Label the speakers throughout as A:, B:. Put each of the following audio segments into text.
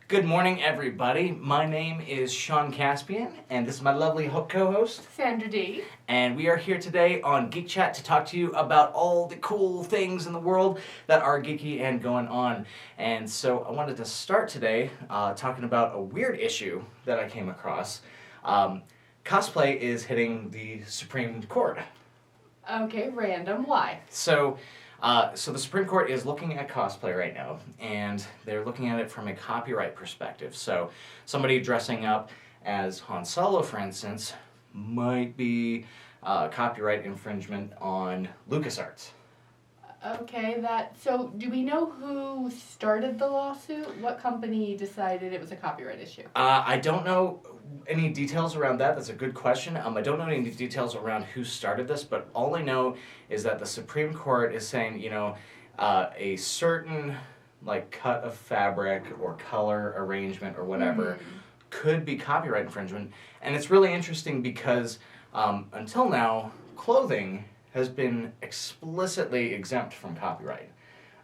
A: Good morning, everybody. My name is Sean Caspian, and this is my lovely co-host,
B: Sandra D.
A: And we are here today on Geek Chat to talk to you about all the cool things in the world that are geeky and going on. And so I wanted to start today talking about a weird issue that I came across. Cosplay is hitting the Supreme Court.
B: Okay, random. Why?
A: So the Supreme Court is looking at cosplay right now, and they're looking at it from a copyright perspective. So somebody dressing up as Han Solo, for instance, might be copyright infringement on LucasArts.
B: Okay, so do we know who started the lawsuit? What company decided it was a copyright issue?
A: I don't know any details around that. That's a good question. I don't know any details around who started this, but all I know is that the Supreme Court is saying, a certain cut of fabric or color arrangement or whatever could be copyright infringement. And it's really interesting because until now, clothing has been explicitly exempt from copyright.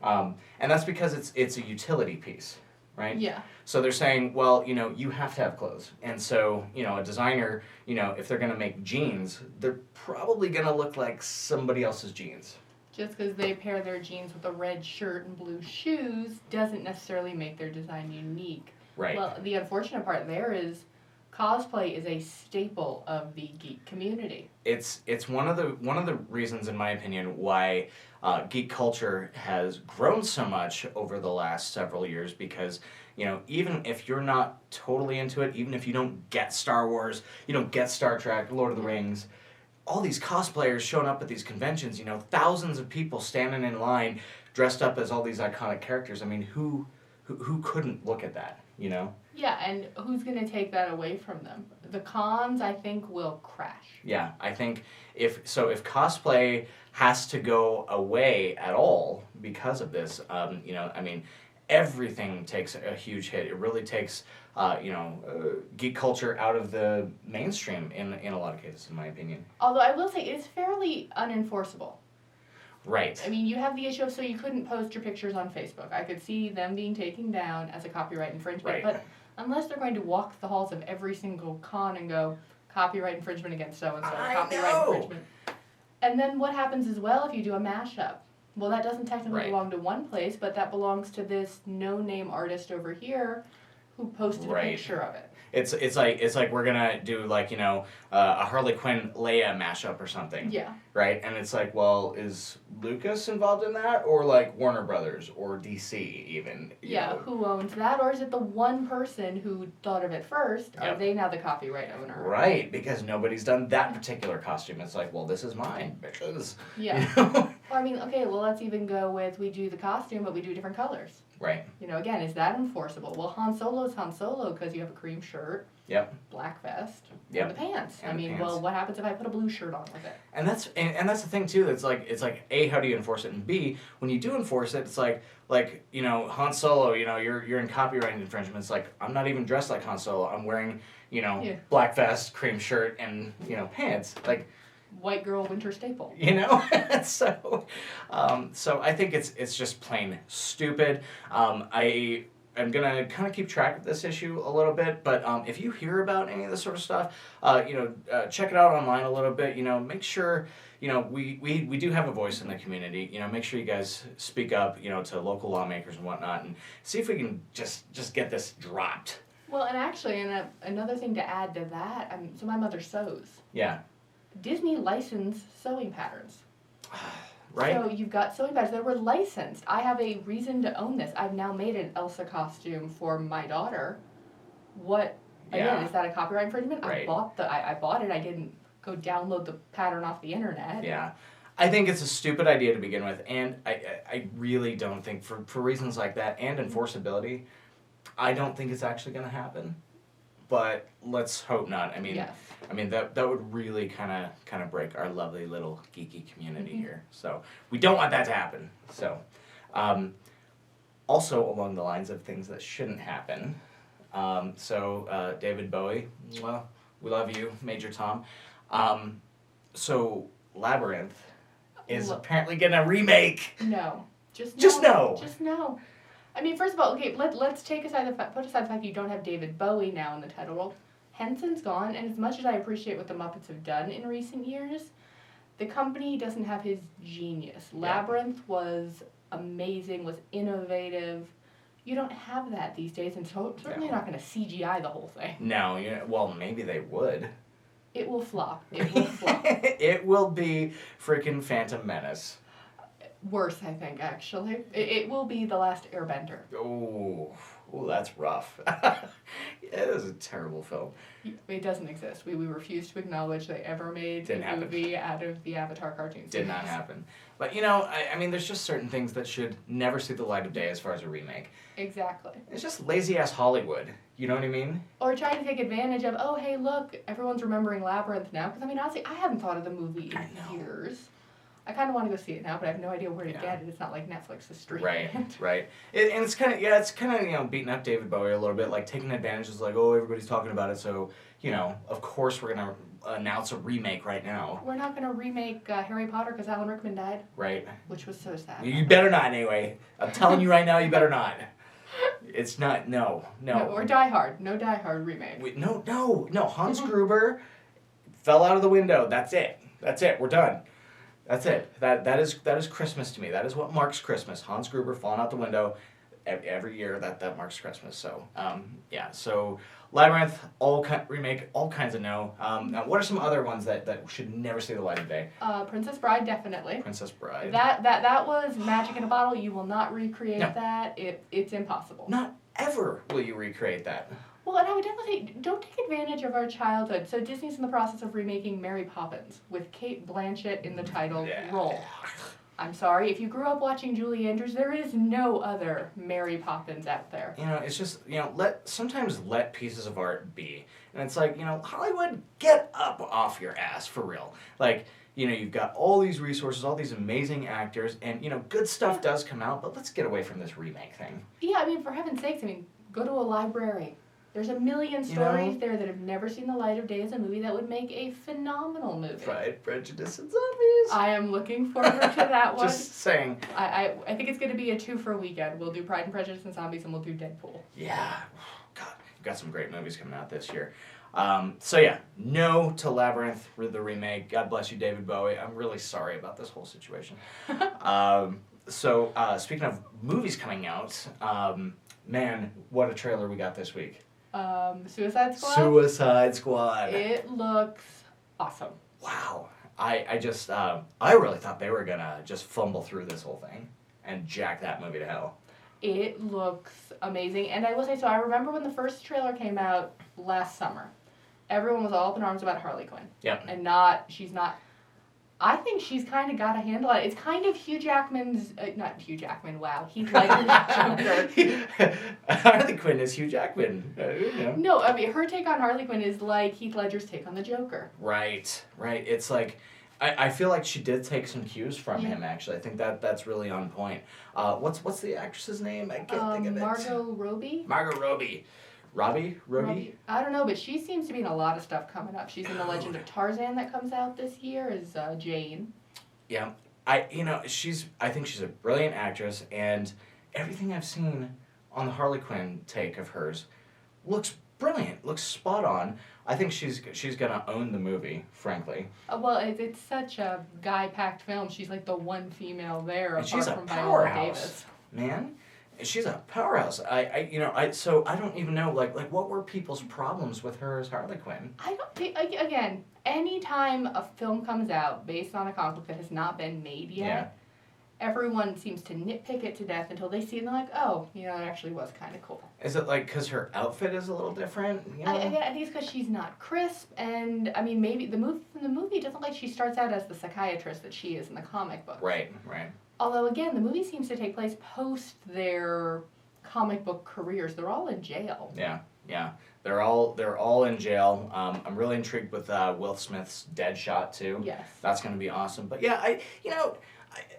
A: And that's because it's a utility piece, right?
B: Yeah.
A: So they're saying, well, you have to have clothes. And so, a designer, if they're going to make jeans, they're probably going to look like somebody else's jeans.
B: Just because they pair their jeans with a red shirt and blue shoes doesn't necessarily make their design unique.
A: Right.
B: Well, the unfortunate part there is cosplay is a staple of the geek community.
A: It's one of the reasons, in my opinion, why geek culture has grown so much over the last several years, because even if you're not totally into it, even if you don't get Star Wars, you don't get Star Trek, Lord of the Rings, all these cosplayers showing up at these conventions, thousands of people standing in line dressed up as all these iconic characters. I mean, who couldn't look at that,
B: Yeah, and who's going to take that away from them? The cons, I think, will crash.
A: Yeah, I think if cosplay has to go away at all because of this, everything takes a huge hit. It really takes, geek culture out of the mainstream in a lot of cases, in my opinion.
B: Although I will say it's fairly unenforceable.
A: Right.
B: I mean, you have the issue of, so you couldn't post your pictures on Facebook. I could see them being taken down as a copyright infringement.
A: Right.
B: But unless they're going to walk the halls of every single con and go, copyright infringement against so-and-so, copyright infringement. And then what happens as well if you do a mashup? Well, that doesn't technically belong to one place, but that belongs to this no-name artist over here who posted a picture of it.
A: It's like we're gonna do a Harley Quinn Leia mashup or something.
B: Yeah.
A: Right? And it's like, well, is Lucas involved in that, or Warner Brothers or DC even?
B: Yeah, who owns that, or is it the one person who thought of it first? Yep. Are they now the copyright owner?
A: Right, because nobody's done that particular costume. It's like, well, this is mine, bitches.
B: Yeah. Well, I mean, okay, well, let's even go with we do the costume, but we do different colors.
A: Right.
B: Again, is that enforceable? Well, Han Solo's Han Solo because you have a cream shirt, black vest, and the pants. Well, what happens if I put a blue shirt on with it?
A: And that's the thing too. It's like A, how do you enforce it, and B, when you do enforce it, it's like Han Solo. You're in copyright infringement. It's like, I'm not even dressed like Han Solo. I'm wearing black vest, cream shirt, and pants. Like,
B: white girl winter staple.
A: So I think it's just plain stupid. I am gonna kind of keep track of this issue a little bit, but if you hear about any of this sort of stuff, check it out online a little bit. Make sure we do have a voice in the community. Make sure you guys speak up, to local lawmakers and whatnot, and see if we can just get this dropped.
B: Well, and actually, another thing to add to that, so my mother sews.
A: Yeah.
B: Disney licensed sewing patterns.
A: Right.
B: So you've got sewing patterns that were licensed. I have a reason to own this. I've now made an Elsa costume for my daughter. What, again, is that a copyright infringement?
A: Right.
B: I bought it. I didn't go download the pattern off the internet.
A: Yeah. I think it's a stupid idea to begin with, and I really don't think, for reasons like that and enforceability, I don't think it's actually going to happen. But let's hope not. That would really kind of break our lovely little geeky community here. So we don't want that to happen. So, also along the lines of things that shouldn't happen. David Bowie, well, we love you, Major Tom. So Labyrinth is apparently getting a remake.
B: No.
A: Just no.
B: Just no. I mean, first of all, okay, let's put aside the fact that you don't have David Bowie now in the title role. Henson's gone, and as much as I appreciate what the Muppets have done in recent years, the company doesn't have his genius.
A: Yeah.
B: Labyrinth was amazing, was innovative. You don't have that these days, and certainly not going to CGI the whole thing.
A: No, well, maybe they would.
B: It will flop. It will flop.
A: It will be freaking Phantom Menace.
B: Worse, I think, actually. It will be The Last Airbender.
A: Oh, that's rough. It is a terrible film.
B: It doesn't exist. We refuse to acknowledge they ever made
A: Didn't
B: a
A: happen.
B: movie out of the Avatar cartoon series.
A: Did not happen. But, I mean, there's just certain things that should never see the light of day as far as a remake.
B: Exactly.
A: It's just lazy-ass Hollywood. You know what I mean?
B: Or trying to take advantage of, oh, hey, look, everyone's remembering Labyrinth now. Because, I mean, honestly, I haven't thought of the movie in years. I kind of want to go see it now, but I have no idea where to get it. It's not like Netflix is streaming it.
A: Right. And it's kind of, beating up David Bowie a little bit, like taking advantage of, like, oh, everybody's talking about it, so, of course we're going to announce a remake right now.
B: We're not going to remake Harry Potter because Alan Rickman died.
A: Right.
B: Which was so sad.
A: You better not, anyway. I'm telling you right now, you better not. It's not, no.
B: Or Die Hard. No Die Hard remake.
A: No. Hans Gruber fell out of the window. That's it. We're done. That's it. That is Christmas to me. That is what marks Christmas. Hans Gruber falling out the window every year. That marks Christmas. So So Labyrinth, remake, all kinds of no. Now, what are some other ones that should never see the light of day?
B: Princess Bride, definitely.
A: Princess Bride.
B: That was magic in a bottle. You will not recreate that. It's impossible.
A: Not ever will you recreate that.
B: Well, and I would definitely say, don't take advantage of our childhood. So Disney's in the process of remaking Mary Poppins with Cate Blanchett in the title role. I'm sorry, if you grew up watching Julie Andrews, there is no other Mary Poppins out there.
A: It's just, sometimes let pieces of art be. And it's like, Hollywood, get up off your ass, for real. Like, you've got all these resources, all these amazing actors, and, good stuff does come out, but let's get away from this remake thing.
B: Yeah, I mean, for heaven's sakes, go to a library. There's a million stories there that have never seen the light of day as a movie that would make a phenomenal movie.
A: Pride, Prejudice, and Zombies.
B: I am looking forward to that one.
A: Just saying.
B: I think it's going to be a 2-for weekend. We'll do Pride and Prejudice and Zombies, and we'll do Deadpool.
A: Yeah. God, we've got some great movies coming out this year. No to Labyrinth, the remake. God bless you, David Bowie. I'm really sorry about this whole situation. Speaking of movies coming out, man, what a trailer we got this week.
B: Suicide Squad?
A: Suicide Squad.
B: It looks awesome.
A: Wow. I really thought they were gonna just fumble through this whole thing and jack that movie to hell.
B: It looks amazing. And I will say, so I remember when the first trailer came out last summer, everyone was all up in arms about Harley Quinn.
A: Yep.
B: And she's not, I think she's kind of got a handle on it. It's kind of Hugh Jackman's, not Hugh Jackman, wow, Heath Ledger's Joker.
A: Harley Quinn is Hugh Jackman.
B: No, I mean, her take on Harley Quinn is like Heath Ledger's take on the Joker.
A: Right. It's like, I feel like she did take some cues from him, actually. I think that's really on point. What's the actress's name? I can't think of it.
B: Margot Robbie?
A: Margot Robbie. Robbie? I
B: don't know, but she seems to be in a lot of stuff coming up. She's in The Legend of Tarzan that comes out this year as Jane.
A: Yeah. I think she's a brilliant actress, and everything I've seen on the Harley Quinn take of hers looks brilliant, looks spot on. I think she's gonna own the movie, frankly.
B: Well, it's such a guy-packed film. She's like the one female there,
A: and
B: apart
A: she's
B: from
A: a
B: Viola
A: powerhouse,
B: Davis.
A: man. She's a powerhouse. I don't even know like what were people's problems with her as Harley Quinn.
B: I don't think, again, anytime a film comes out based on a comic book that has not been made yet, everyone seems to nitpick it to death until they see it and they're like, oh, it actually was kind of cool.
A: Is it like because her outfit is a little different?
B: I think it's because she's not crisp, and I mean maybe the movie it doesn't like she starts out as the psychiatrist that she is in the comic book.
A: Right.
B: Although again, the movie seems to take place post their comic book careers. They're all in jail.
A: Yeah. They're all in jail. I'm really intrigued with Will Smith's Deadshot too.
B: Yes.
A: That's gonna be awesome. But yeah,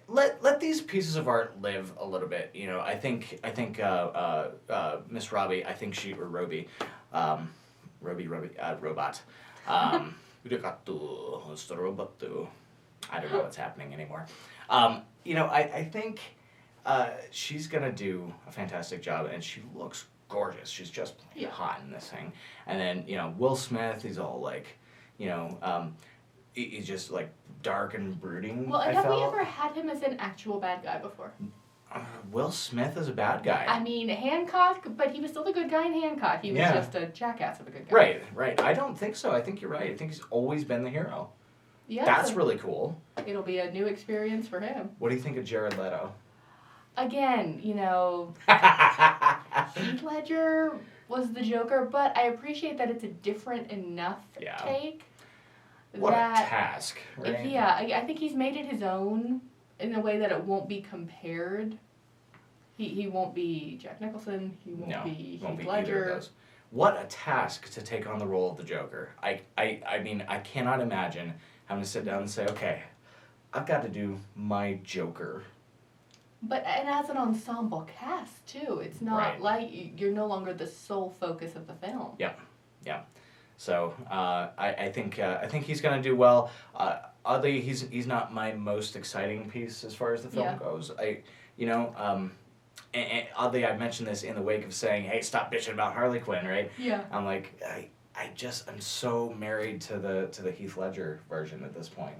A: let these pieces of art live a little bit. I think Miss Robbie. I think she or Robbie, robot. I don't know what's happening anymore. I think she's gonna do a fantastic job, and she looks gorgeous. She's just hot in this thing. And then, you know, Will Smith, he's all like, you know, he's just like dark and brooding.
B: Well, and have we ever had him as an actual bad guy before?
A: Will Smith is a bad guy.
B: I mean, Hancock, but he was still the good guy in Hancock. He was just a jackass of a good guy.
A: Right, right. I don't think so. I think you're right. I think he's always been the hero.
B: Yeah.
A: That's really cool.
B: It'll be a new experience for him.
A: What do you think of Jared Leto?
B: Again, you know, Heath Ledger was the Joker, but I appreciate that it's a different enough take.
A: What a task, right?
B: Yeah, I think he's made it his own in a way that it won't be compared. He won't be Jack Nicholson. He won't be Heath Ledger.
A: What a task to take on the role of the Joker. I mean, I cannot imagine having to sit down and say, okay, I've got to do my Joker.
B: But, and as an ensemble cast, too. It's not like you're no longer the sole focus of the film.
A: Yeah, yeah. So, I think he's going to do well. Oddly, he's not my most exciting piece as far as the film goes. And oddly, I mentioned this in the wake of saying, hey, stop bitching about Harley Quinn, right?
B: Yeah.
A: I'm like, I'm so married to the Heath Ledger version at this point.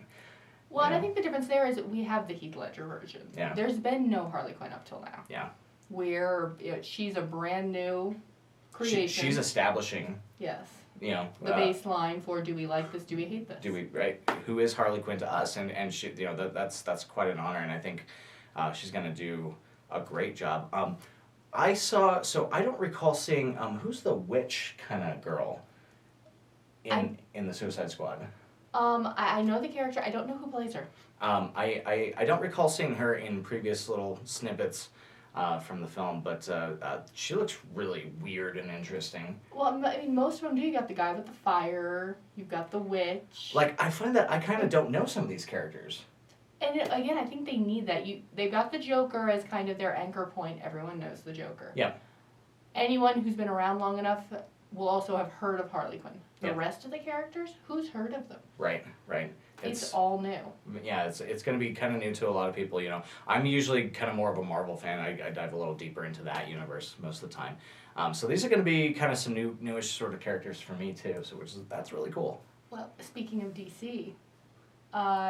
B: Well, and I think the difference there is that we have the Heath Ledger version.
A: Yeah.
B: There's been no Harley Quinn up till now.
A: Yeah.
B: Where she's a brand new creation.
A: She's establishing.
B: Yes.
A: You know.
B: The baseline for do we like this, do we hate this?
A: Do we, right? Who is Harley Quinn to us? And she, you know, that's quite an honor, and I think she's going to do a great job. I don't recall seeing, who's the witch kind of girl in the Suicide Squad?
B: I know the character. I don't know who plays her.
A: I don't recall seeing her in previous little snippets from the film, but she looks really weird and interesting.
B: Well, I mean, most of them do. You got the guy with the fire. You've got the witch.
A: Like, I find that I kind of don't know some of these characters.
B: And again, I think they need that. They've got the Joker as kind of their anchor point. Everyone knows the Joker.
A: Yeah.
B: Anyone who's been around long enough will also have heard of Harley Quinn. The rest of the characters, who's heard of them? Right. It's all new.
A: Yeah, it's going to be kind of new to a lot of people, you know. I'm usually kind of more of a Marvel fan. I dive a little deeper into that universe most of the time. So these are going to be kind of some newish sort of characters for me too. So that's really cool.
B: Well, speaking of DC,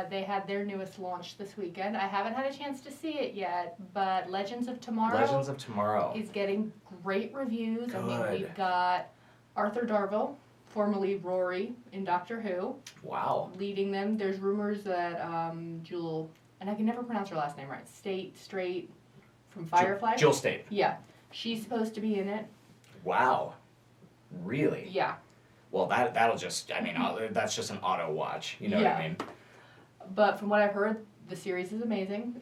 B: they had their newest launch this weekend. I haven't had a chance to see it yet, but Legends of Tomorrow is getting great reviews.
A: Good.
B: I mean, we've got Arthur Darvill, formerly Rory in Doctor Who.
A: Wow.
B: Leading them. There's rumors that Jewel, and I can never pronounce her last name right, Straight from Firefly.
A: Jewel State.
B: Yeah. She's supposed to be in it.
A: Wow. Really?
B: Yeah.
A: Well, that'll just, I mean, that's just an auto watch. You know what I mean?
B: But from what I've heard, the series is amazing,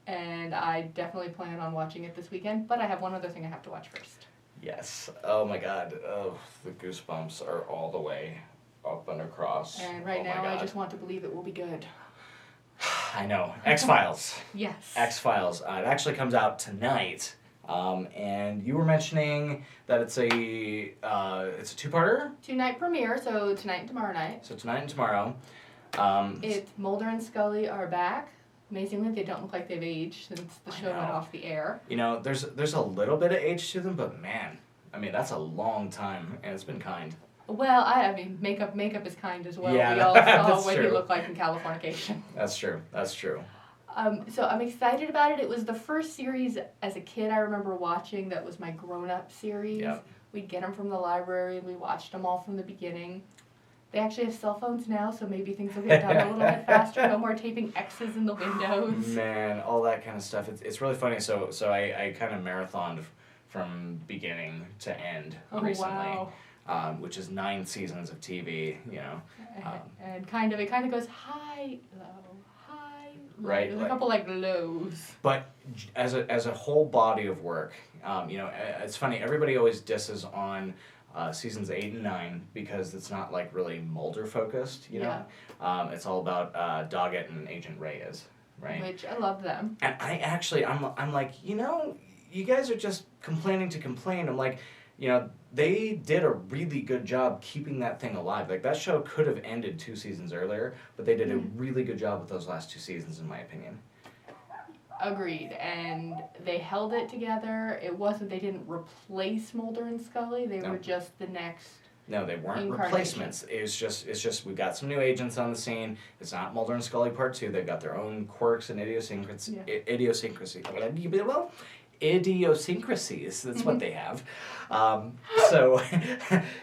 B: and I definitely plan on watching it this weekend. But I have one other thing I have to watch first.
A: Yes. Oh my God. Oh, the goosebumps are all the way up and across.
B: And right now, I just want to believe it will be good.
A: I know. X-Files.
B: Yes.
A: X-Files. It actually comes out tonight. And you were mentioning that it's a two-parter?
B: 2-night premiere, so tonight and tomorrow night.
A: So tonight and tomorrow.
B: It's Mulder and Scully are back. Amazingly, they don't look like they've aged since the show went off the air.
A: You know, there's a little bit of age to them, but man, I mean, that's a long time, and it's been kind.
B: Well, I mean, makeup is kind as well.
A: Yeah,
B: we all saw what
A: true.
B: he looked like in Californication.
A: That's true.
B: So I'm excited about it. It was the first series as a kid I remember watching that was my grown-up series.
A: Yep.
B: We'd get them from the library, and we watched them all from the beginning. They actually have cell phones now, so maybe things will get done a little bit faster. No more taping X's in the windows.
A: Man, all that kind of stuff. It's really funny. So I kind of marathoned from beginning to end recently.
B: Wow.
A: Which is 9 seasons of TV, you know.
B: And it kind of goes high, low, high, low.
A: Right.
B: There's a couple lows.
A: But as a whole body of work, you know, it's funny. Everybody always disses on seasons 8 and 9 because it's not like really Mulder focused, you know. Yeah. It's all about Doggett and Agent Reyes, right?
B: Which I love them.
A: And I'm like, you know, you guys are just complaining to complain. I'm like, you know, they did a really good job keeping that thing alive. Like, that show could have ended 2 seasons earlier, but they did a really good job with those last 2 seasons, in my opinion.
B: Agreed. And they held it together. They didn't replace Mulder and Scully. They were just the next.
A: No, they weren't replacements. It's just we've got some new agents on the scene. It's not Mulder and Scully Part 2. They've got their own quirks and idiosyncrasies. That's what they have. So,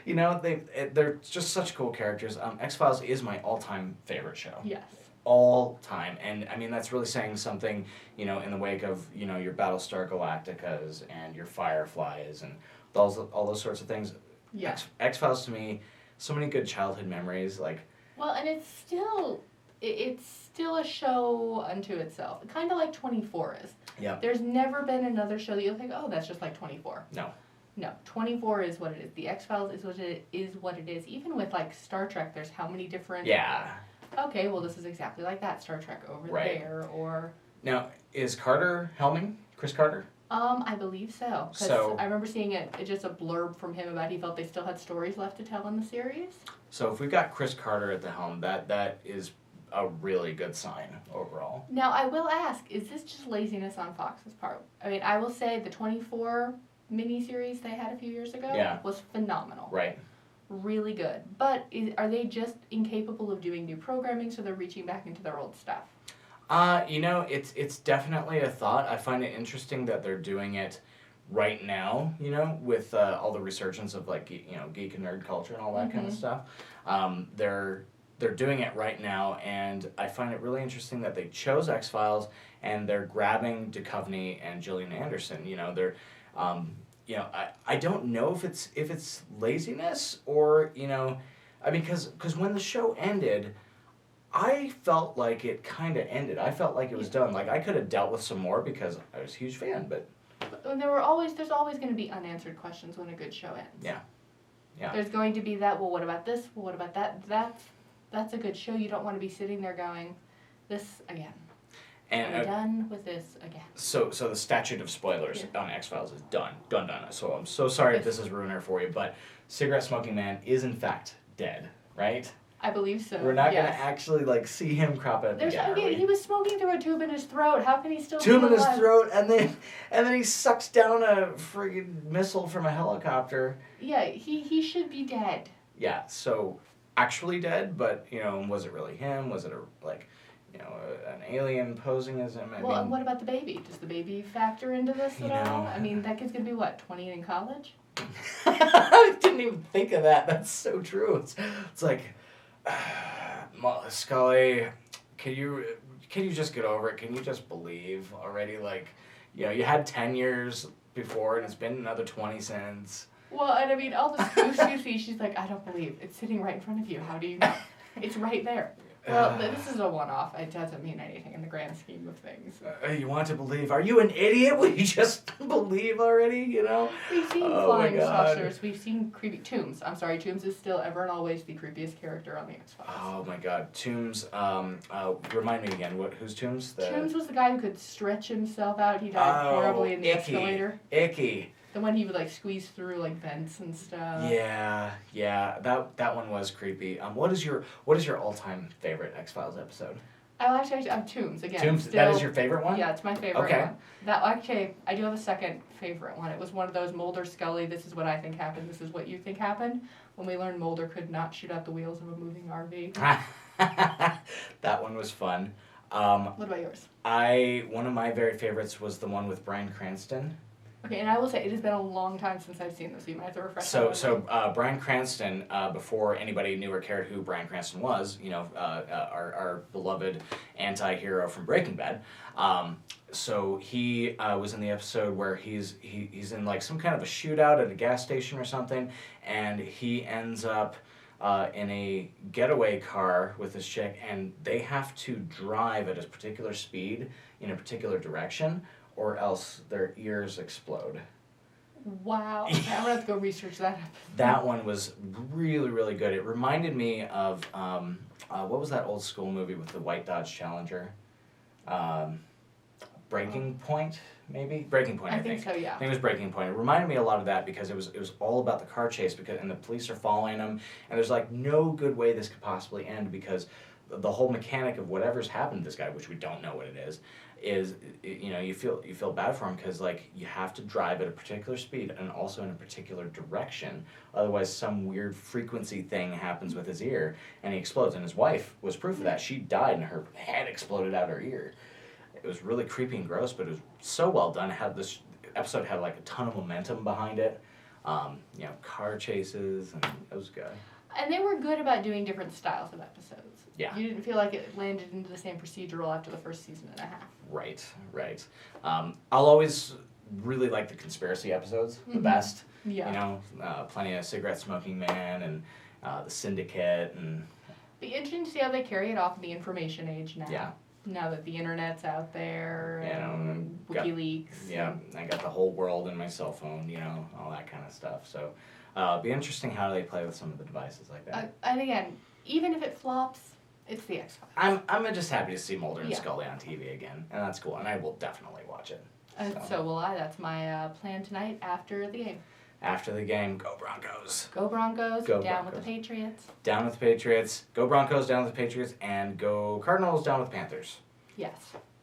A: they're just such cool characters. X-Files is my all-time favorite show.
B: Yes.
A: All time. And I mean, that's really saying something, in the wake of, your Battlestar Galacticas and your Fireflies and all those sorts of things.
B: Yeah.
A: X-Files to me, so many good childhood memories.
B: Well, and it's still a show unto itself. Kind of like 24 is.
A: Yeah.
B: There's never been another show that you'll think, oh, that's just like 24. No, 24 is what it is. The X-Files is what it is. Even with Star Trek, there's how many different...
A: Yeah.
B: Okay, well, this is exactly like that Star Trek over there, or...
A: Now, is Carter helming? Chris Carter?
B: I believe so. Because I remember seeing it just a blurb from him about he felt they still had stories left to tell in the series. So
A: if we've got Chris Carter at the helm, that is a really good sign overall.
B: Now, I will ask, is this just laziness on Fox's part? I mean, I will say the 24 miniseries they had a few years ago was phenomenal.
A: Right.
B: Really good. But are they just incapable of doing new programming, so they're reaching back into their old stuff?
A: It's definitely a thought. I find it interesting that they're doing it right now, with all the resurgence of geek and nerd culture and all that kind of stuff. They're doing it right now, and I find it really interesting that they chose X-Files and they're grabbing Duchovny and Gillian Anderson. They're I don't know if it's laziness or because when the show ended, I felt like it kind of ended. I felt like it was done. I could have dealt with some more because I was a huge fan, but
B: there's always going to be unanswered questions when a good show ends.
A: Yeah.
B: There's going to be that. Well, what about this? Well, what about that? That's a good show. You don't want to be sitting there going, this again. And we're done with this again.
A: So the statute of spoilers on X-Files is done. So I'm so sorry if this is ruiner for you, but cigarette smoking man is in fact dead, right?
B: I believe so.
A: We're not going to actually see him crop out again.
B: He was smoking through a tube in his throat. How can he still
A: tube in his throat, and then he sucks down a friggin' missile from a helicopter.
B: Yeah, he should be dead.
A: Yeah, so actually dead, but was it really him? Was it an alien posing as him?
B: I mean, what about the baby? Does the baby factor into this at all? I mean, that kid's gonna be what, 20 in college?
A: I didn't even think of that. That's so true. It's like, Scully, can you just get over it? Can you just believe already? You had 10 years before, and it's been another 20 since.
B: Well, and I mean, all the spoofs you see, she's like, I don't believe. It's sitting right in front of you. How do you know? It's right there. Well, this is a one-off. It doesn't mean anything in the grand scheme of things.
A: You want to believe? Are you an idiot? Will you just believe already?
B: We've seen flying saucers. We've seen creepy... Toombs. I'm sorry, Toombs is still ever and always the creepiest character on the X-Files.
A: Oh my God, Toombs. Remind me again. Who's Toombs?
B: Toombs was the guy who could stretch himself out. He died horribly in the escalator.
A: Icky.
B: The one he would squeeze through vents and stuff.
A: Yeah. That one was creepy. What is your all-time favorite X-Files episode?
B: Actually, Toombs again.
A: Toombs. That is your favorite one?
B: Yeah, it's my favorite one. I do have a second favorite one. It was one of those Mulder Scully. This is what I think happened. This is what you think happened. When we learned Mulder could not shoot out the wheels of a moving RV.
A: That one was fun.
B: What about yours?
A: One of my very favorites was the one with Bryan Cranston.
B: Okay, and I will say it has been a long time since I've seen this. So you might have to refresh.
A: So Bryan Cranston, before anybody knew or cared who Bryan Cranston was, our beloved anti-hero from Breaking Bad. So he was in the episode where he's in some kind of a shootout at a gas station or something, and he ends up in a getaway car with this chick, and they have to drive at a particular speed in a particular direction, or else their ears explode.
B: Wow. Okay, I'm going to have to go research that.
A: That one was really, really good. It reminded me of, what was that old school movie with the white Dodge Challenger? Breaking Point, maybe? Breaking Point, I think.
B: So, yeah.
A: I think it was Breaking Point. It reminded me a lot of that because it was all about the car chase, and the police are following them, and there's no good way this could possibly end because the whole mechanic of whatever's happened to this guy, which we don't know what it is is, you know, you feel bad for him because like you have to drive at a particular speed and also in a particular direction, otherwise some weird frequency thing happens with his ear and he explodes. And his wife was proof of that. She died and her head exploded out her ear. It was really creepy and gross, but it was so well done. This episode had like a ton of momentum behind it. You know, car chases, and it was good.
B: And they were good about doing different styles of episodes.
A: Yeah.
B: You didn't feel like it landed into the same procedural after the first season and a half.
A: Right. I'll always really like the conspiracy episodes the best.
B: Yeah.
A: You know, plenty of cigarette smoking man and the Syndicate and.
B: Be interesting to see how they carry it off in the information age now.
A: Yeah.
B: Now that the internet's out there and WikiLeaks.
A: Yeah, I got the whole world in my cell phone. You know, all that kind of stuff. So, it'll be interesting how they play with some of the devices like that.
B: And again, even if it flops, it's the X-Files.
A: I'm just happy to see Mulder and Scully on TV again, and that's cool. And I will definitely watch it.
B: So will I. That's my plan tonight after the game.
A: After the game, go Broncos.
B: Go Broncos.
A: Go
B: down
A: Broncos.
B: with the Patriots.
A: Down with the Patriots. Go Broncos, down with the Patriots. And go Cardinals, down with the Panthers.
B: Yes.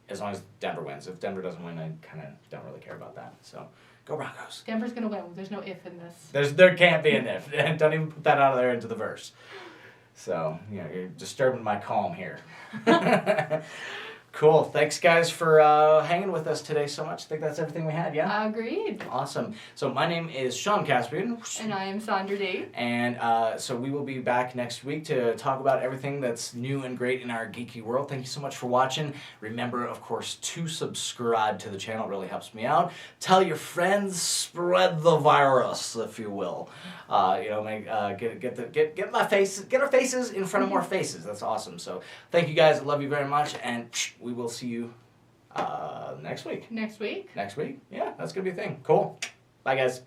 A: As long as Denver wins. If Denver doesn't win, I kind of don't really care about that. So, go Broncos.
B: Denver's going to win. There's no if in this.
A: There can't be an if. Don't even put that out of there into the verse. So, you know, you're disturbing my calm here. Cool. Thanks, guys, for hanging with us today so much. I think that's everything we had, yeah?
B: Agreed.
A: Awesome. So my name is Sean Caspian.
B: And I am Sandra D.
A: And so we will be back next week to talk about everything that's new and great in our geeky world. Thank you so much for watching. Remember, of course, to subscribe to the channel. It really helps me out. Tell your friends. Spread the virus, if you will. You know, get our faces in front of more faces. That's awesome. So thank you guys. I love you very much. And we will see you next week.
B: Next week?
A: Next week? Yeah, that's going to be a thing. Cool. Bye, guys.